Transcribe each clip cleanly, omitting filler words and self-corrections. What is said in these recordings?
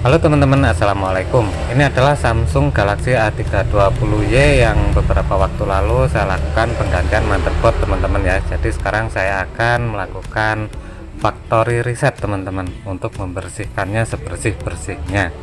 Halo teman-teman, assalamualaikum. Ini adalah Samsung Galaxy A320y yang beberapa waktu lalu saya lakukan penggantian motherboard teman-teman ya. Jadi sekarang saya akan melakukan factory reset teman-teman untuk membersihkannya sebersih-bersihnya.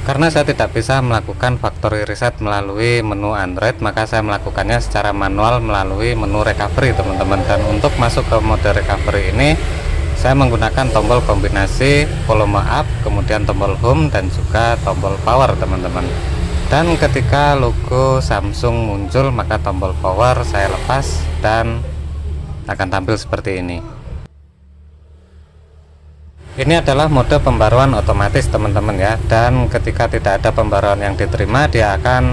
Karena saya tidak bisa melakukan factory reset melalui menu Android, maka saya melakukannya secara manual melalui menu recovery teman-teman. Dan untuk masuk ke mode recovery ini saya menggunakan tombol kombinasi volume up, kemudian tombol home, dan juga tombol power teman-teman. Dan ketika logo Samsung muncul, maka tombol power saya lepas dan akan tampil seperti ini. Ini adalah mode pembaruan otomatis teman-teman ya, dan ketika tidak ada pembaruan yang diterima, dia akan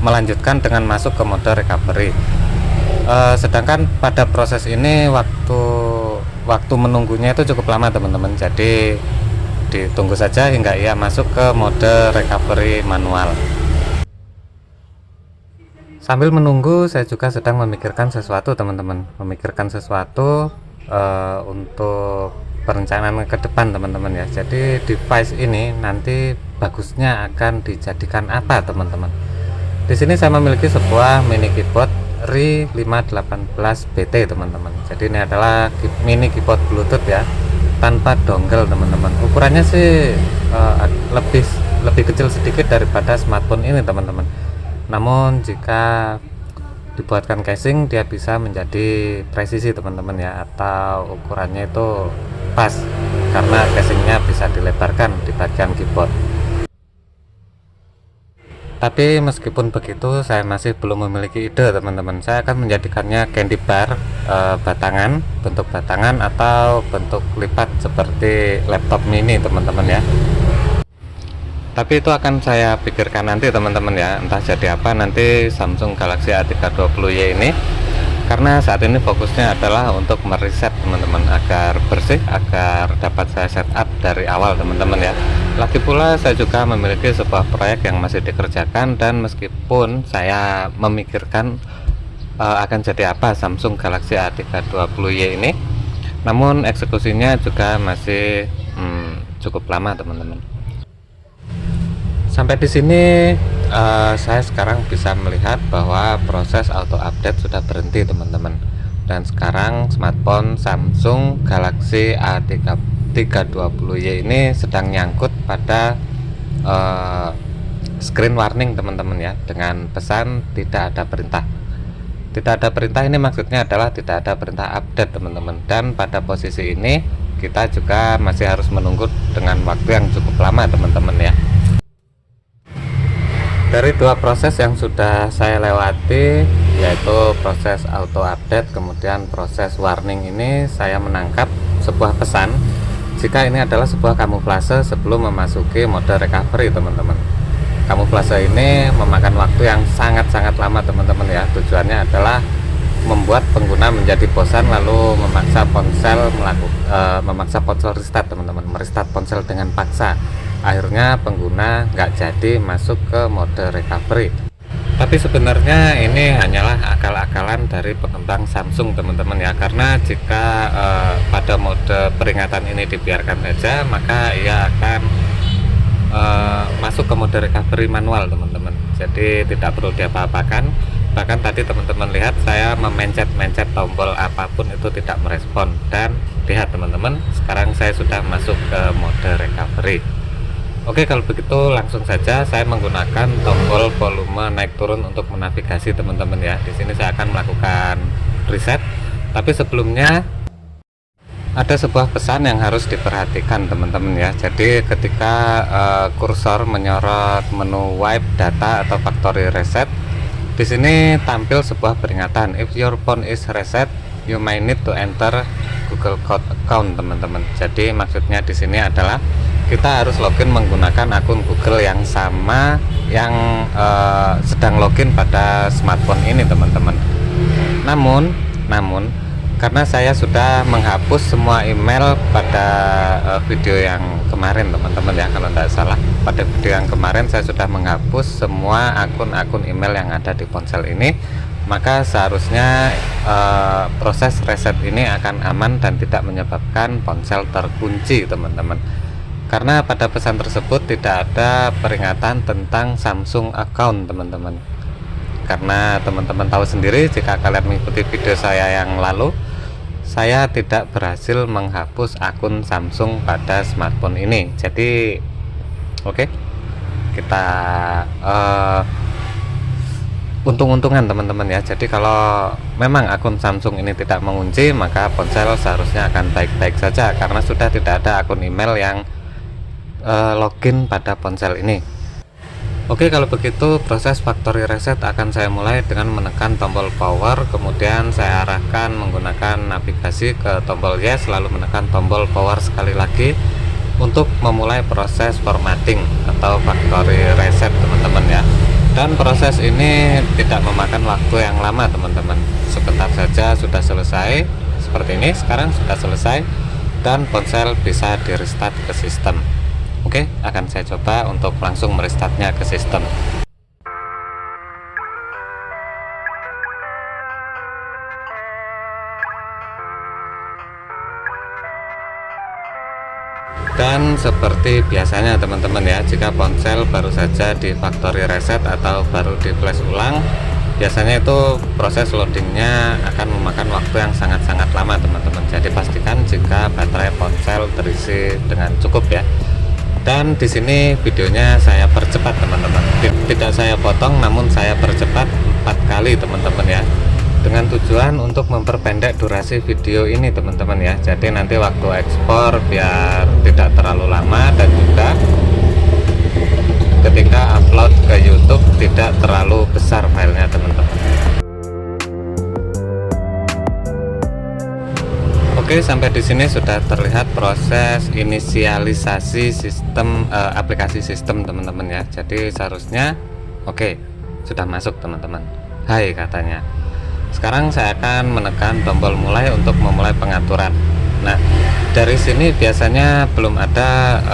melanjutkan dengan masuk ke mode recovery. Sedangkan pada proses ini waktu menunggunya itu cukup lama teman-teman, jadi ditunggu saja hingga ia masuk ke mode recovery manual. Sambil menunggu saya juga sedang memikirkan sesuatu teman-teman, untuk perencanaan ke depan teman-teman ya. Jadi device ini nanti bagusnya akan dijadikan apa teman-teman. Di sini saya memiliki sebuah mini keyboard RI 518BT teman-teman. Jadi ini adalah mini keyboard Bluetooth ya, tanpa dongle teman-teman. Ukurannya sih lebih kecil sedikit daripada smartphone ini teman-teman. Namun jika dibuatkan casing, dia bisa menjadi presisi teman-teman ya, atau ukurannya itu pas karena casingnya bisa dilebarkan di bagian keyboard. Tapi meskipun begitu, saya masih belum memiliki ide teman-teman. Saya akan menjadikannya candy bar, bentuk batangan atau bentuk lipat seperti laptop mini teman-teman ya. Tapi itu akan saya pikirkan nanti teman-teman ya, entah jadi apa nanti Samsung Galaxy A320y ini. Karena saat ini fokusnya adalah untuk mereset teman-teman, agar bersih, agar dapat saya setup dari awal teman-teman ya. Lagi pula saya juga memiliki sebuah proyek yang masih dikerjakan, dan meskipun saya memikirkan akan jadi apa Samsung Galaxy A320y ini, namun eksekusinya juga masih cukup lama teman-teman. Sampai di sini saya sekarang bisa melihat bahwa proses auto update sudah berhenti teman-teman, dan sekarang smartphone Samsung Galaxy A320y ini sedang nyangkut pada screen warning teman-teman ya, dengan pesan tidak ada perintah. Tidak ada perintah ini maksudnya adalah tidak ada perintah update teman-teman, dan pada posisi ini kita juga masih harus menunggu dengan waktu yang cukup lama teman-teman ya. Dari dua proses yang sudah saya lewati, yaitu proses auto update kemudian proses warning ini, saya menangkap sebuah pesan jika ini adalah sebuah kamuflase sebelum memasuki mode recovery teman-teman. Kamuflase ini memakan waktu yang sangat-sangat lama teman-teman ya. Tujuannya adalah membuat pengguna menjadi bosan lalu memaksa ponsel restart teman-teman, merestart ponsel dengan paksa. Akhirnya pengguna nggak jadi masuk ke mode recovery. Tapi sebenarnya ini hanyalah akal-akalan dari pengembang Samsung teman-teman ya, karena jika pada mode peringatan ini dibiarkan saja, maka ia akan masuk ke mode recovery manual teman-teman. Jadi tidak perlu diapa-apakan. Bahkan tadi teman-teman lihat saya memencet-mencet tombol apapun itu tidak merespon, dan lihat teman-teman, sekarang saya sudah masuk ke mode recovery. Oke, kalau begitu langsung saja saya menggunakan tombol volume naik turun untuk menavigasi teman-teman ya. Di sini saya akan melakukan reset. Tapi sebelumnya ada sebuah pesan yang harus diperhatikan teman-teman ya. Jadi ketika kursor menyorot menu wipe data atau factory reset, di sini tampil sebuah peringatan, if your phone is reset, you may need to enter Google Cloud account teman-teman. Jadi maksudnya di sini adalah kita harus login menggunakan akun Google yang sama yang sedang login pada smartphone ini teman-teman. Namun karena saya sudah menghapus semua email pada video yang kemarin teman-teman ya, kalau tidak salah pada video yang kemarin saya sudah menghapus semua akun-akun email yang ada di ponsel ini, maka seharusnya proses reset ini akan aman dan tidak menyebabkan ponsel terkunci teman-teman, karena pada pesan tersebut tidak ada peringatan tentang Samsung account teman-teman. Karena teman-teman tahu sendiri jika kalian mengikuti video saya yang lalu, saya tidak berhasil menghapus akun Samsung pada smartphone ini. Jadi oke, kita untung-untungan teman-teman ya. Jadi kalau memang akun Samsung ini tidak mengunci, maka ponsel seharusnya akan baik-baik saja, karena sudah tidak ada akun email yang login pada ponsel ini. Oke, kalau begitu proses factory reset akan saya mulai dengan menekan tombol power, kemudian saya arahkan menggunakan navigasi ke tombol yes, lalu menekan tombol power sekali lagi untuk memulai proses formatting atau factory reset teman-teman ya. Dan proses ini tidak memakan waktu yang lama teman-teman, sebentar saja sudah selesai. Seperti ini, sekarang sudah selesai dan ponsel bisa di restart ke sistem. Oke, akan saya coba untuk langsung merestartnya ke sistem. Dan seperti biasanya teman-teman ya, jika ponsel baru saja di factory reset atau baru di flash ulang, biasanya itu proses loadingnya akan memakan waktu yang sangat-sangat lama teman-teman. Jadi pastikan jika baterai ponsel terisi dengan cukup ya. Dan di sini videonya saya percepat teman-teman, tidak saya potong namun saya percepat 4 kali teman-teman ya, dengan tujuan untuk memperpendek durasi video ini teman-teman ya. Jadi nanti waktu ekspor biar tidak terlalu lama, dan juga ketika upload ke YouTube tidak terlalu besar filenya teman-teman. Oke, sampai di sini sudah terlihat proses inisialisasi sistem aplikasi sistem teman-teman ya. Jadi seharusnya oke, sudah masuk teman-teman. Hai katanya. Sekarang saya akan menekan tombol mulai untuk memulai pengaturan. Nah, dari sini biasanya belum ada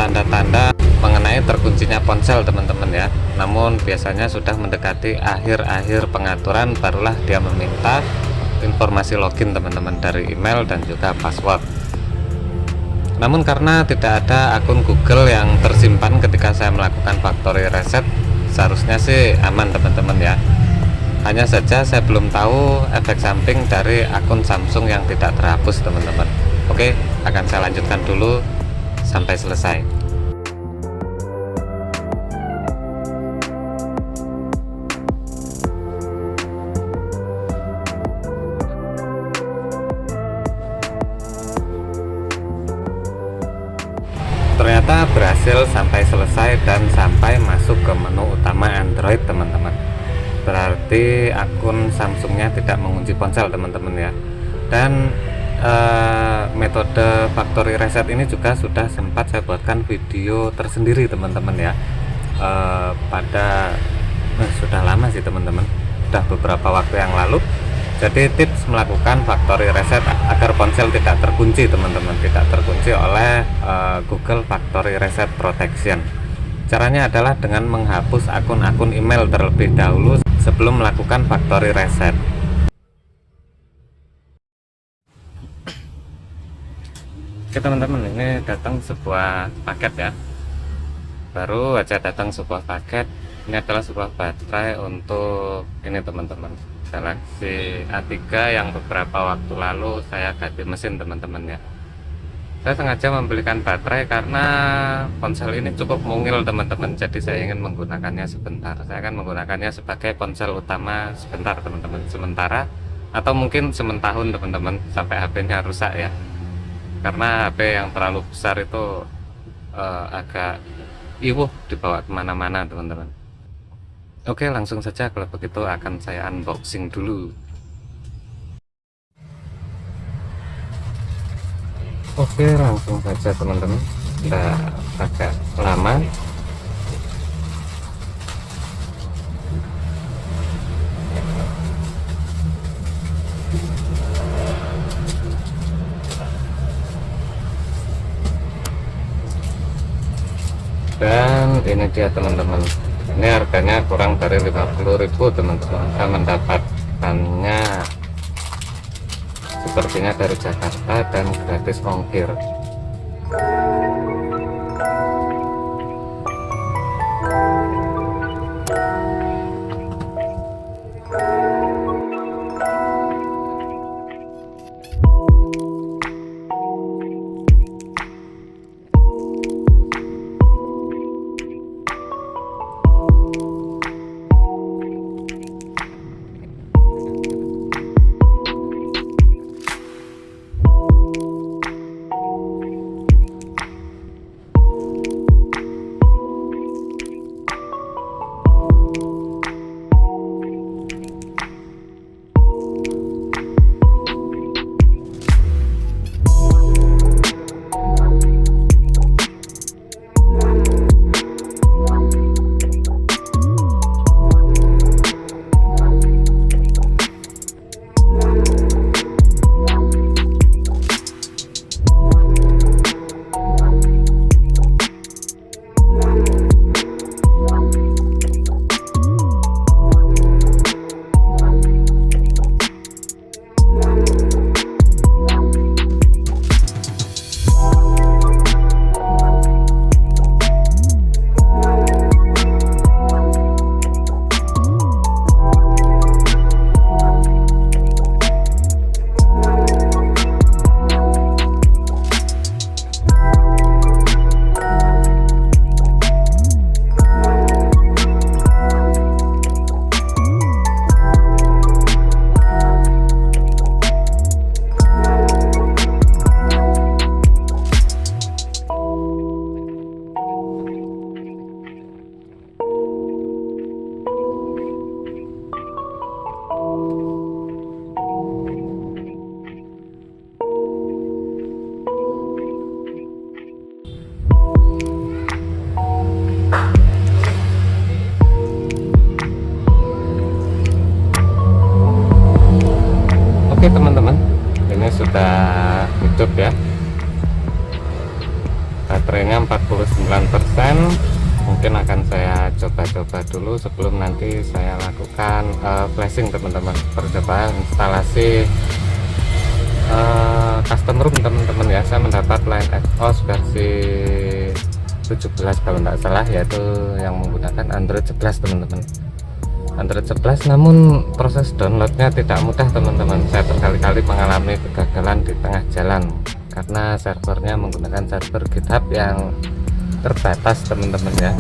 tanda-tanda mengenai terkuncinya ponsel teman-teman ya. Namun biasanya sudah mendekati akhir-akhir pengaturan barulah dia meminta informasi login teman-teman dari email dan juga password. Namun karena tidak ada akun Google yang tersimpan ketika saya melakukan factory reset, seharusnya sih aman teman-teman ya. Hanya saja saya belum tahu efek samping dari akun Samsung yang tidak terhapus teman-teman. Oke, akan saya lanjutkan dulu sampai selesai. Ternyata berhasil sampai selesai dan sampai masuk ke menu utama Android teman-teman. Berarti akun Samsungnya tidak mengunci ponsel teman-teman ya. Dan metode factory reset ini juga sudah sempat saya buatkan video tersendiri teman-teman ya. Sudah lama sih teman-teman, sudah beberapa waktu yang lalu. Jadi tips melakukan factory reset agar ponsel tidak terkunci teman-teman, tidak terkunci oleh Google Factory Reset Protection. Caranya adalah dengan menghapus akun-akun email terlebih dahulu sebelum melakukan factory reset. Oke teman-teman, ini datang sebuah paket ya, baru aja datang sebuah paket. Ini adalah sebuah baterai untuk ini teman-teman, Galaxy A3 yang beberapa waktu lalu saya ganti mesin teman-teman ya. Saya sengaja membelikan baterai karena ponsel ini cukup mungil teman-teman, jadi saya ingin menggunakannya sebentar. Saya akan menggunakannya sebagai ponsel utama sebentar teman-teman, sementara atau mungkin sementahun teman-teman, sampai HP-nya rusak ya. Karena HP yang terlalu besar itu agak iwuh dibawa kemana-mana teman-teman. Oke, langsung saja kalau begitu akan saya unboxing dulu. Oke, langsung saja teman-teman, udah agak lama. Dan ini dia teman-teman, ini harganya kurang dari 50.000 teman-teman. Saya mendapatkannya sepertinya dari Jakarta dan gratis ongkir. Oke teman-teman, ini sudah hidup ya, baterainya 49%. Mungkin akan saya coba-coba dulu sebelum nanti saya lakukan flashing teman-teman, percobaan instalasi custom room teman-teman ya. Saya mendapat line exhaust versi 17 kalau tidak salah, yaitu yang menggunakan Android 11 teman-teman. Android 11, namun proses downloadnya tidak mudah teman-teman. Saya berkali-kali mengalami kegagalan di tengah jalan karena servernya menggunakan server GitHub yang terbatas teman-teman ya.